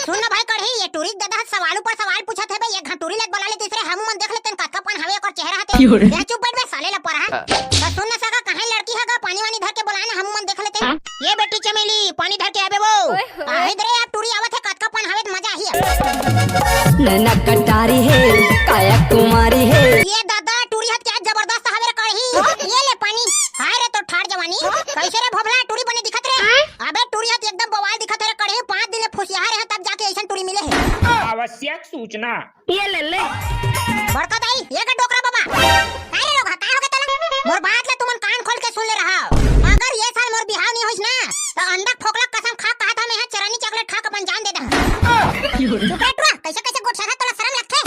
सुन ना भाई कढ़ी ये टूरी दादा सवाल ऊपर सवाल पूछत है बे ये घटूरी लग बोला ले तीसरे हम मन देख लेते कतका पान हवे और चेहरा हते ये चुप बैठ बे साले ला पर है तो सुन ना सका कहां लड़की हैगा पानी वानी धर के बुलाए ना हम मन देख लेते ये बेटी चमेली पानी धर के आबे वो इधर आप टूरी आवत है कतका पान हवे मजा ही नैना कटारी है काया कुमारी है ये दादा टूरी हत क्या जबरदस्त हवे रे कढ़ी ये ले पानी हाय रे तो ठाड़ जवानी कैसे रे भोबला टूरी बने दिखत रे अबे टूरी हत एकदम बवाल दिखत रे कढ़ी 5 दिन फुसिया रहे तब जाके ऐसा टूरी मिले है आवश्यक सूचना ये ले बड़का दाई ये का डोकरा बाबा अरे लोग का हो गया तला मोर बात ले तुमन कान खोल के सुन ले रहा अगर ये साल मोर बिहाव नहीं होइस ना तो अंडा फोकला कसम खा कहा था मैं चरानी चॉकलेट खा के अपन जान दे दा चुप रे टुआ कैसे कैसे गोट छाता तोला शर्म लगथे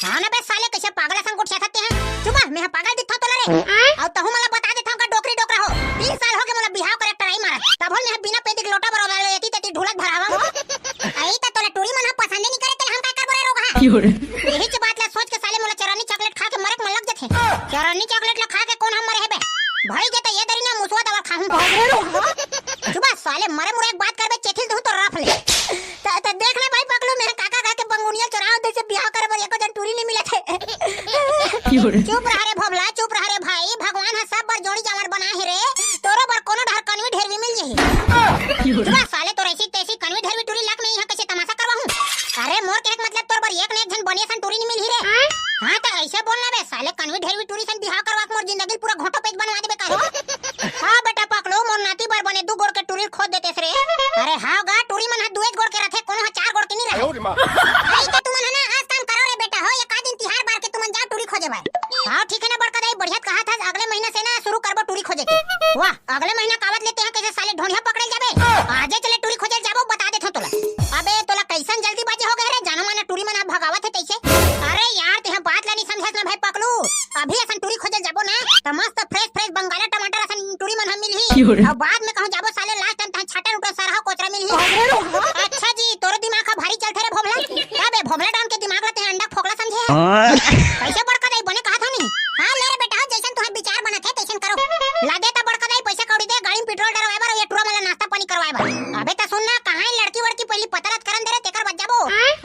हां ना बे साले कैसे पागल संग गोट छाते हैं चुप मैं पागल दिखता तोला रे और तहु मला बता देता का डोकरी डोकरा हो 3 साल हो गए मला बिहाव करे ट्राई मारा तब मैं बिना पेटी लोटा बरोला लेती तेती ढुलत भरावा आई त तोला टूरी मन पसंद नहीं करे त हम का कर बोले रोगा यही च बात ला सोच के साले मोला चरानी चॉकलेट खा के मरक मन लग जथे चरानी चॉकलेट ला खा के कौन हम मरे है बे भाई जे त ये दरी ना मुसवा दवा खाऊं चुप साले मरे मुरे एक बात करबे चेथिल दहु तो रफ ले त देख ले भाई पकड़ो मेरे काका का के बंगुनिया चराव दे से बियाह करे बर एको जन टूरी नहीं मिले थे चुप रह रे भोबला चुप रह रे भाई भगवान हा सब बर जोड़ी जावर बना है रे तोरो बर कोनो ढर कनवी ढेरवी मिल जही चुप साले तो ऐसी तैसी कनवी ढेरवी टूरी लाख नहीं है कैसे तमाशा करवाहू अरे मोर के मतलब तोर बर एक ने एक जन बनिया सन टूरी नहीं मिल ही रे हां त ऐसे बोलना बे साले कनवी ढेरवी टूरी सन बियाह करवा के मोर जिंदगी पूरा घोटो पेज बनवा देबे का हां बेटा पकड़ो मोर नाती बर बने 2 गोड़ के टूरी खोद देते रे अरे हां गा टूरी मन हा 2 गोड़ के रथे कोनो हा 4 गोड़ के नहीं रहे आई तो तुमन ना आज काम करो रे बेटा हो एक दिन तिहार बार के तुमन जाओ टूरी खोजे बार हां ठीक है ना बड़का दाई बढ़िया कहा था अगले महीने से ना शुरू करबो टूरी खोजे के वाह अगले महीना कावत लेते हैं कैसे साले ढोंढिया पकड़े जाबे आजे चले टूरी खोजे जाबो बता देथो तोला अबे तोला कैसन जल्दी बाजी हो गए रे जानो माना टूरी मन भगावत है तैसे अरे यार ते बात ला नहीं समझत ना भाई पकलू अभी असन टूरी खोजे जाबो ना त मस्त फ्रेश बंगाला टमाटर असन टूरी मन हम मिलही और बाद में कहूं जाबो साले लास्ट टाइम छाटा उठा सरहा कोचरा मिलही अच्छा जी तोर दिमाग का भारी चलथे रे भोबला अबे भोबला डाउन के दिमाग लते अंडा फोकला समझे कैसे बड़का दाई बने कहा था नहीं हां ले रे बेटा जैसन तुम्हारा विचार बना थे तैसन करो ला दे त बड़का दाई पैसा कौड़ी दे गाड़ी में पेट्रोल डलवाए बार ये टूरा वाला नाश्ता पानी करवाए बार अबे त सुन ना कहां लड़की वड़की पहली पता रत करन दे रे तेकर बच जाबो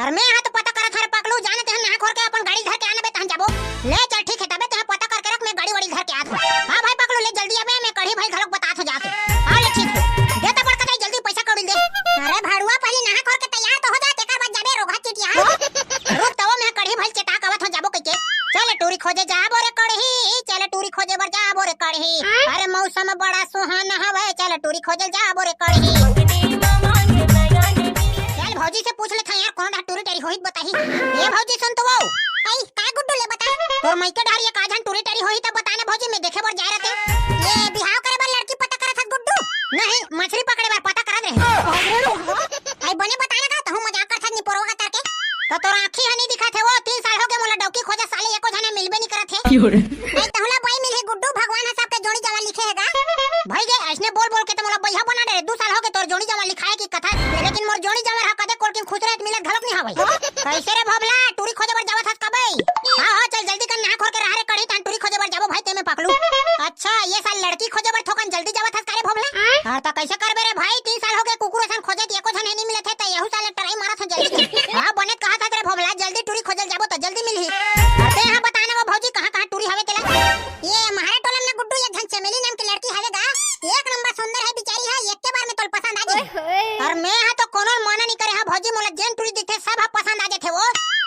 और मैं हाथ पता करत हर पकड़ू जाने ते ना खोर के अपन गाड़ी धर के आना बे तहन जाबो ले चल ठीक है तबे ते पता करके रख मैं गाड़ी वाड़ी धर के आत हां भाई पकड़ू ले जल्दी आबे मैं कढ़ी भाई घरक बता थो जाके हां ले ठीक दे त बड़का दाई जल्दी पैसा कौड़ी दे अरे भाड़ुआ पहले नहा खोर के तैयार तो हो जा तेकर बच जाबे रोगा चिटिया रुक तव मैं कढ़ी भाई चटा कवत हो जाबो कइके चल टूरी खोजे जाबो रे कढ़ी चल टूरी खोजे बर जाबो रे कढ़ी अरे मौसम बड़ा सुहाना हवे चल टूरी खोजे जाबो रे कढ़ी चल भौजी से पूछ ले था यार कौन टूरी टेरी होइत बताही ये भौजी सुन तो वो आई का गुड्डू ले बता तोर मई के डारिया का जन टूरी टेरी होई त बताना भौजी मैं देखे बर जा रहते ये बिहाव करे बर लड़की पता करत था गुड्डू नहीं मछली पकड़े बर पता करत रहे आई बने बताना का त हम मजाक करत नहीं परोगा करके तो तोर आंखी हनी दिखत है वो 3 साल हो गए मोला डौकी खोजा साले एको जना मिलबे नहीं करत है नहीं तहुला भाई मिले गुड्डू भगवान है सबके जोड़ी जमा लिखे हैगा भाई जे ऐसने बोल बोल के तो मोला बैहा बना दे 2 साल हो गए तोर जोड़ी जमा लिखाए की कथा लेकिन मोर जोड़ी जमा हा कदे कोल के खुद रहत मिलत घलक नहीं हवई कैसे रे भोबला टूरी खोजे बर जावत हस कबे हां हां चल जल्दी कर ना खोर के रहा रे कढ़ी तन टूरी खोजे बर जाबो भाई ते में पकड़ू अच्छा ये साल लड़की खोजे बर थोकन जल्दी जावत हस करे भोबला हां त कैसे करबे रे भाई 3 साल हो गए कुकुर सन खोजे एको जन नहीं मिलत है त यहू साल ट्राई मारत ह जल्दी हां बने कहा था रे भोबला जल्दी टूरी खोजल जाबो त जल्दी मिलही अते हां बताना वो भौजी कहां टूरी हवे तेला ये हमारे टोला में गुड्डू एक घन चमेली नाम की लड़की हवेगा एक नंबर सुंदर है बेचारी है एक के बार में तोल पसंद आ जाए और मैं हां तो कोनो माना नहीं करे हां भौजी मोला जेन टूरी दिखे सब हा पसंद आ जाथे वो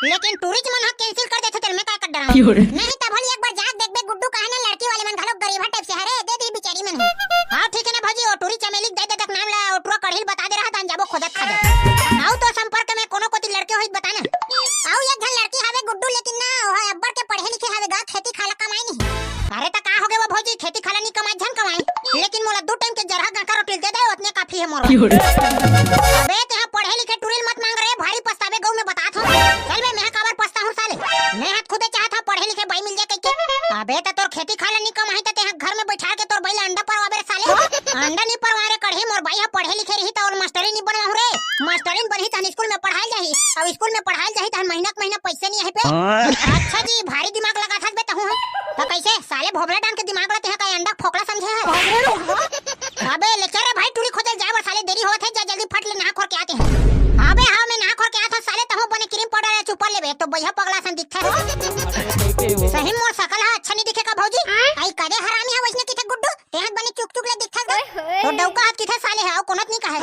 लेकिन टूरी च मन हा कैंसिल कर देथे तेल में का कर डरा नहीं त भली एक बार जाग देख बे गुड्डू कहां ना लड़की वाले मन घलो गरीब टाइप से हरे दे दी बेचारी मन हां ठीक है ना भौजी ओ टूरी चमेली दे दे तक नाम ला ओ टूरा कढ़िल बता दे रहा था जाबो खोदत खा दे आओ तो संपर्क में कोनो कोती लड़के होइत बताना आओ एक घन लड़की हवे गुड्डू लेकिन ना ओ अब्बर के पढ़े लिखे हवेगा खेती खाला कमाई नहीं अरे त का हो गए वो भौजी खेती खाला नहीं कमाई झन कमाई लेकिन मोला 2 टाइम के जरहा गाका रोटी दे दे उतने काफी है मोर अबे ते पढ़े लिखे टूरिल मत मांग रहे भारी पछतावे गऊ में बतात हूं चल बे मैं काबर पछता हूं साले मैं हाथ खुदे चाहत हूं पढ़े लिखे भाई मिल जाए कइके अबे त तोर खेती खाला नहीं कमाई त ते घर में बैठा के तोर बैला अंडा परवाबे साले अंडा नहीं परवारे कढ़े मोर भाई हा पढ़े लिखे रही त और मास्टरी नहीं बनवा रे मास्टरीन बनही त स्कूल में पढ़ाई जाही अब स्कूल में पढ़ाई जाही त महीना के महीना पैसे नहीं है पे अच्छा जी भारी दिमाग लगा था बे त हूं त कैसे साले भोबला डान के दिमाग लते है का अंडा फोकला समझे है अबे ले चल रे भाई टूरी खोजल जाए साले देरी होत है जा जल्दी फट ले ना खोर के आते हैं हां बे हां मैं ना खोर के एक तो बढ़िया पगला सन दिखता है। सही मोर सकल है अच्छा नहीं दिखेगा भौजी। आई कदे हरामी है वैसने किथे गुड्डू तेहत बनी चुक चुक ले दिखता है। तो डौका हाथ किथे साले है कोनत नहीं कहे।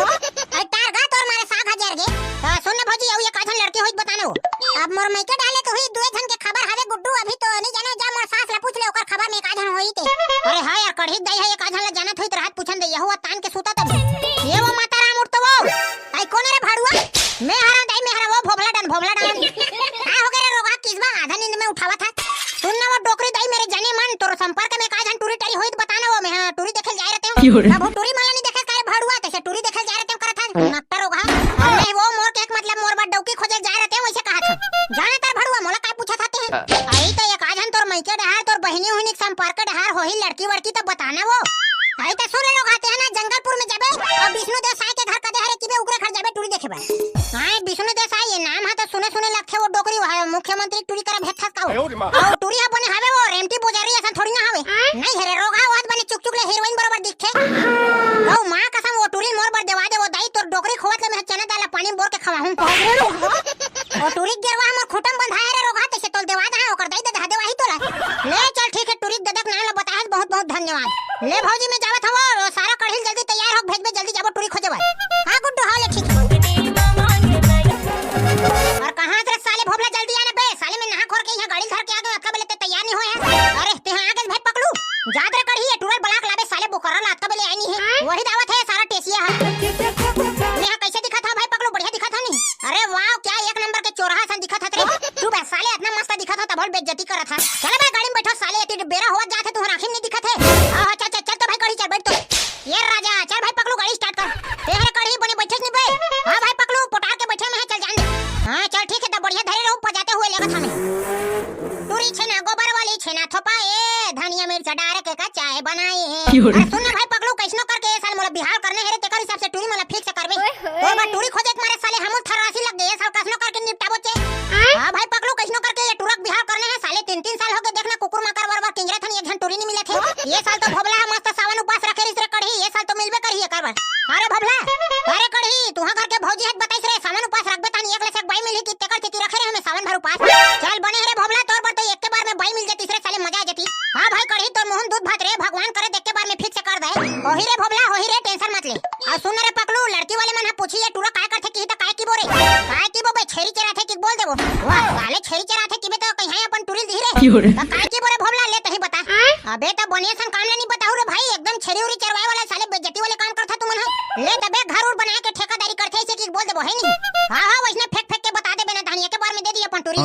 आई तार गा तोर मारे साग हजार गे। सुन ना भौजी ये काजन लड़के होइत बतानो। अब मोर मई के डाले तो हुई दुए जन के खबर हवे गुड्डू अभी तो नहीं जाने जा मोर सास ला पूछ ले ओकर खबर में काजन होई ते। अरे हां यार कढ़ी दई है ये काजन ला जानत होइत रात पूछन दे यहुआ तान के सूता तब। ये वो माता राम उठ तो वो आई कोने रे भाड़ुआ मैं हरा दई मैं हरा वो भोबला डान का हो गया रे रोगा किसबा आधा नींद में उठावा था। सुन ना वो डोकरी दई मेरे जाने मन तोर संपर्क में काजन टूरी टरी होइत बताना वो मैं टूरी देखे जा रहते हूं। अब टूरी माला नहीं देखे काहे भाड़ुआ तैसे टूरी देखे जा रहते करत था नक्ता रोगा। अरे वो मोर के एक मतलब मोर बा डौकी खोजे जा रहते वैसे कहा था जाने तार भाड़ुआ मोला काय पूछा था ते। आई तो ये काजन तोर मई के डहार तोर बहनी होनी संपर्क डहार होही लड़की वड़की तो बताना वो। आई तो सुन लोग आते हैं ना जंगलपुर में जाबे और विष्णु देसाई के घर कदे हरे किबे उगरे खड़ जाबे टूरी देखे बा। हां विष्णु देसाई ये नाम है तो सुने सुने लगथे वो डोकरी मुख्यमंत्री टूरी करे भेथ था और टूरी बने हवे वो रेमटी पुजारी ऐसा थोड़ी ना हवे नहीं हरे रोगा वाद बने चुक चुक ले हीरोइन बराबर दिखे। ओ मां कसम वो टूरी मोर बर देवा दे वो दाई तोर डोकरी खोवत ले मैं चना दाला पानी बोर के खवाहूं। ओ टूरी गिरवा हमर खुटम बंधाए रे रोगा तैसे तोल देवा दा ओकर दाई दे देवा ही तोला ले चल ठीक है टूरी ददक नाम ल बताहस बहुत बहुत धन्यवाद। ले भौजी में जावत हवो सारा कढ़िल जल्दी तैयार हो भेजबे जल्दी जाबो टूरी खोजेबा। हां गुड्डू हां ले ठीक और कहां से साले भोबला जल्दी आने बे साले में नहा खोर के यहां गाड़ी धर के आ गए अक्का बेले ते तैयार नहीं होए है। अरे ते हां आगे भाई पकड़ू जात रे कढ़ी है टूरल ब्लॉक लाबे साले बोकरा ला अक्का बेले आई नहीं है वही दावत है सारा टेसिया है। यहां कैसे दिखा था भाई पकड़ू बढ़िया दिखा था नहीं। अरे वाह क्या एक नंबर के चोरहा सा दिखा था रे तू बे साले इतना मस्त दिखा था तब बेइज्जती करा था। चल बे गाड़ी में बैठो साले इतनी बेरा हुआ जाते तू आंखें नहीं दिखा थे। हां चल चल चल तो भाई गाड़ी चल बैठ तो ये राजा चल भाई पकड़ू गाड़ी स्टार्ट कर तेरे कढ़ी बने बैठे नहीं बे। हां भाई पकड़ू पोटार के बैठे में चल जान दे। हां चल ठीक है तब बढ़िया धरे रहूं पजाते हुए लेगा थाने टूरी छेना गोबर वाली छेना थोपाए धनिया मिर्च डाल के का चाय बनाए। अरे सुन ना भाई पकड़ू कैसनो करके ये साल मोला बिहार करने है रे तेकर हिसाब से टूरी मोला फिक्स करबे तो बा टूरी खोजे मारे साले हम 88 लग गए साल कसनो करके निपटाबो चे। हां भाई पकड़ू कैसनो करके ये टूरक बिहार करने है साले 3-3 साल हो गए देखना कुकुर माकर वरवा किंजरा थन एक घन टूरी नहीं मिले थे। ये साल तो भोबला मस्त सावन उपास रखे रे कढ़ी ये साल तो मिलबे करी है करबा। अरे भोबला अरे कढ़ी तुहा घर के भौजी हत बताइस रे सावन उपास रखबे तनी एक लसक बाई मिली कि तेकर चिति रखे रे हमें सावन भर उपास चल बने रे भोबला तोर पर तो एक के बार में बाई मिल जाती रे साले मजा आ जाती। हां भाई कढ़ी तोर मोहन दूध भात रे भगवान करे देख के बार में फिक्स कर दे ओही रे भोबला ओही रे टेंशन मत ले। आ सुन रे पकड़ू लड़की वाले मन पूछी ये टूरा काय करथे की त काय की बोरे काय की बोबे छेरी चरा थे की बोल देबो वाह साले छेरी चरा थे की बे तो कहीं अपन टूरी दी रे त काय की बोरे भोबला ले तही बता। अबे त बनिया सन काम नहीं बताऊ रे भाई एकदम छेरी उरी चरवाए वाला साले बेइज्जती वाले काम करथा तू मन ले तबे घर उर बना के ठेकेदारी करथे ऐसे की बोल देबो है नहीं। हां हां वैसने फेंक फेंक के बता दे बिना धानिया के बार में दे दी अपन टूरी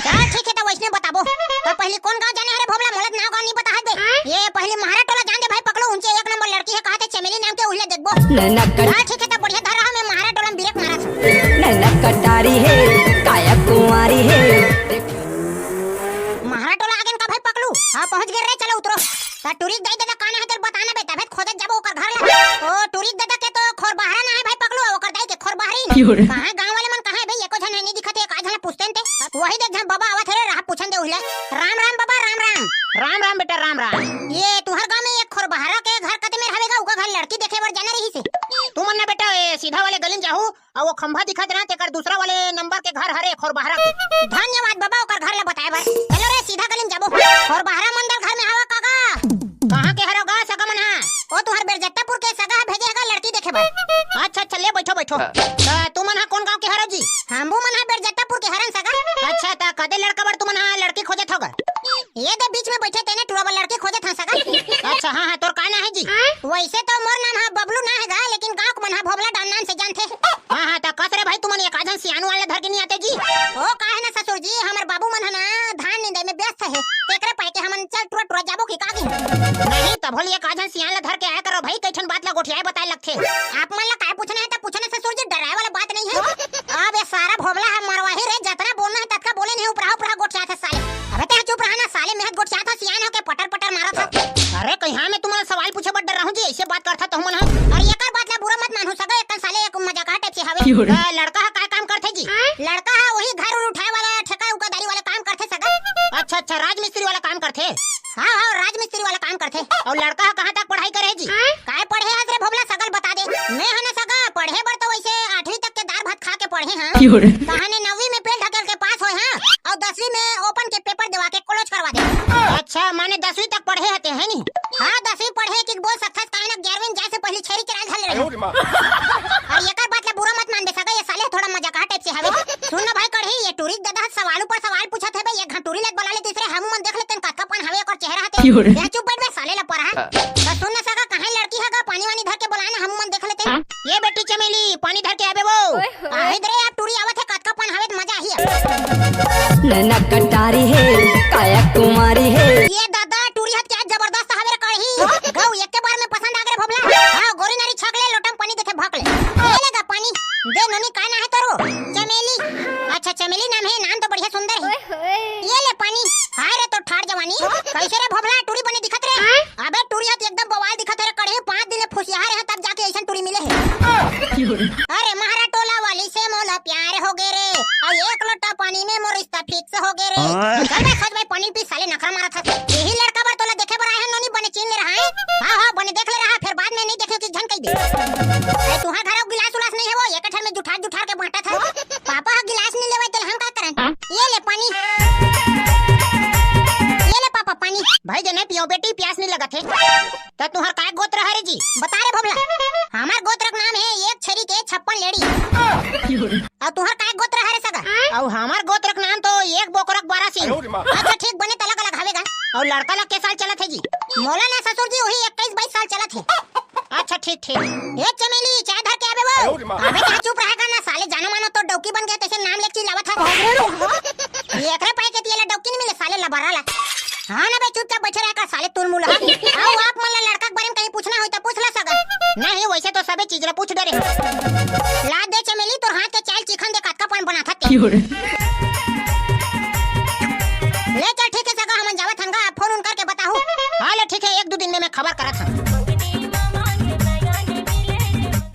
चल ठीक है त वैसने बताबो। तो पहले कौन गांव जाने रे भोबला मोलत नाव गांव नहीं बता दे ये पहले महारा टोला जान दे भाई पकड़ो उनसे एक नंबर लड़की है कहते चमेली नाम के उल्ले देखबो। हां ठीक है त बढ़िया धरा मैं महारा टोला में ब्रेक मारा था नैना कटारी है काया कुमारी है महारा टोला आगे का भाई पकड़ू। हां पहुंच गए रे चलो उतरो त टूरी दई दादा काना है तेरे बताना बे तबे खोदत जाबो ओकर घर ला। ओ टूरी दादा के तो खोर बहरा ना है भाई पकड़ू ओकर दाई के खोर बहरी कहां गांव वाले मन कहां है भाई एको झन नहीं दिखते एक आधन पूछते थे वही देख झन बाबा आवत रे राह पूछन दे उहिले राम राम बाबा राम राम राम राम बेटा राम राम। ये तुहर गांव में एक खोर बहरा के घर कते में हवेगा ओका घर लड़की देखे बर जाने रही से तू मन ना बेटा सीधा वाले गली जाहू और वो खंभा दिखत रहा तेकर दूसरा वाले नंबर के घर हरे खोर बहरा के। धन्यवाद बाबा ओकर घर ला बताए बर चलो रे सीधा गली जाबो खोर बहरा मंडल घर में आवा काका कहां के हरो गा सगा मन हा ओ तुहर बेरजत्तापुर के सगा भेजेगा लड़की देखे बर। अच्छा अच्छा ले बैठो बैठो तू मन हा कौन गांव के हरो जी हमबू मन हा बेरजत्तापुर के हरन सगा। अच्छा ता कदे लड़का बर तू मन हा लड़की खोजत होगा ये दे बीच में बैठे तेने टूरा वाला लड़की खोजे था सगा। अच्छा हां हां तोर का ना है जी वैसे तो मोर नाम है बबलू ना हैगा लेकिन गांव को मन है भोबला डान नाम से जानते। हां हां ता कस रे भाई तू मन एक आजन सियानु वाले धर के नहीं आते जी ओ काहे ना ससुर जी हमर बाबू मन है ना धान निंदे में व्यस्त है तेकरे पाए के हमन चल टूरा टूरा जाबो की कागी नहीं तब होल एक आजन सियान ला धर के आया करो भाई कैठन बात ला गोठियाए बताए लगथे। आप मन ला काय पूछना है त पूछना ससुर जी डराए वाला बात नहीं है। अब ये सारा भोबला है मरवाही रे जतना बोलना है ततका बोले नहीं उपरा उपरा गोठ जाता साले। अबे ते चुप रहना साले मेहत गोठ जाता सियान हो के पटर पटर मारा था। अरे कहां मैं तुम्हारा सवाल पूछे बड़ डर रहूं जी ऐसे बात करथा तो मन हा और एकर बात ला बुरा मत मानू सगा एक साले एक मजाक टाइप से हवे लड़का हा काय काम करथे जी लड़का है वही घर उठाए वाला ठेका उकादारी वाला काम करथे सगा। अच्छा अच्छा राजमिस्त्री वाला काम करथे। हां हां राजमिस्त्री वाला काम करथे। और लड़का कहां तक पढ़ाई करे जी काय पढ़े है रे भोबला सगल बता दे मैं हने सगा पढ़े बर तो वैसे 8वीं तक के दार भात खा के पढ़े हां कहाने 9वीं में पेट ढकेल के पास होए हां का टाइप से हवे सुन ना भाई कढ़ी ये टूरी दादा सवाल ऊपर सवाल पूछत है बे ये घटूरी लग बोला ले तीसरे हम मन देख लेते का कपन हवे और चेहरा हते या चुप बैठ बे साले ला पर है तो सुन ना सका कहां लड़की है का पानी वानी धर के बुलाना हम मन देख लेते ये बेटी चमेली पानी धर के आबे वो आहे दरे आप टूरी आवत है का कपन हवे तो मजा ही नैना कटारी है काया कुमारी है ये दादा टूरी हत क्या जबरदस्त हवे रे कढ़ी गौ एक के बार में पसंद आ गए भोबला हां गोरी नारी छकले लोटम पानी देखे भकले ले लेगा पानी दे ननी का ना है तरो चमेली अच्छा चमेली नाम है नाम तो बढ़िया सुंदर है ये ले पानी हाय रे तो ठाड़ जवानी कैसे रे भोबला टूरी बने दिखत रे अबे टूरी हत एकदम बवाल दिखत रे कढ़े 5 दिन फुसिया रहे तब जाके ऐसा टूरी मिले है अरे महारा टोला वाली से मोला प्यार हो गए रे और एक लोटा पानी में मोर रिश्ता फिक्स हो गए रे चल बे सच में पानी पी साले नखरा मारा था यही लड़का बार तोला देखे बर आए हैं नोनी बने चीन ले रहा है हां बने देख ले रहा फिर बाद में नहीं देखे कि झन कई दे ए तुहा घर गिलास उलास नहीं है वो एक ठन में जुठार जुठार के बांटा था पापा हा गिलास नहीं लेवे तो हम का करन ये ले पानी ये ले पापा पानी भाई जने पियो बेटी प्यास नहीं लगत है तो तुहार काय गोत्र है रे जी बता रे भोबला हमार गोत्र का नाम है एक छरी के 56 लेडी और तुहार काय गोत्र है रे सगा और हमार गोत्र का नाम तो एक बोकरक 12 सिंह अच्छा ठीक बने तलक अलग हवेगा और लड़का लग के साल चलत है जी मौलाना ससुर जी वही 21-22 साल चलत है अच्छा ठीक ठीक ए चमेली चाय धर के आबे वो अबे कहां चुप रहेगा ना साले जानो मानो तो डौकी बन गया तैसे नाम लेके चिल्लावत था ये एकरे पाए के दिए डौकी नहीं मिले साले लबराला हां ना बे चुपचाप बैठे रह कर साले तुलमुल आओ आप मन लड़का के बारे में कहीं पूछना हो तो पूछ ला सगा नहीं वैसे तो सबे चीज रे पूछ डरे ला दे चमेली तोर हाथ के चाल चिखन दे कटका पान बना था ले चल ठीक है सगा हम जावत हंगा फोन उन करके बताहू हां ले ठीक है 1-2 दिन में मैं खबर करत हूं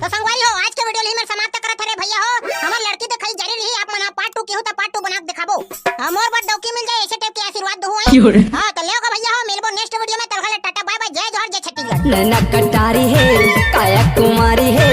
तो संगवारी हो आज के वीडियो में समाप्त करत रे भैया हो हमर लड़की तो खाली जारी रही आप मना पार्ट 2 की हो तो पार्ट 2 बना के दिखाबो हमर बात डौकी मिल जाए ऐसे टाइप के आशीर्वाद दो हां तो लेओ भैया हो मिलबो नेक्स्ट वीडियो में तलखले टाटा बाय बाय जय जोहर जय छत्तीसगढ़ नैना कटारी है काया कुमारी है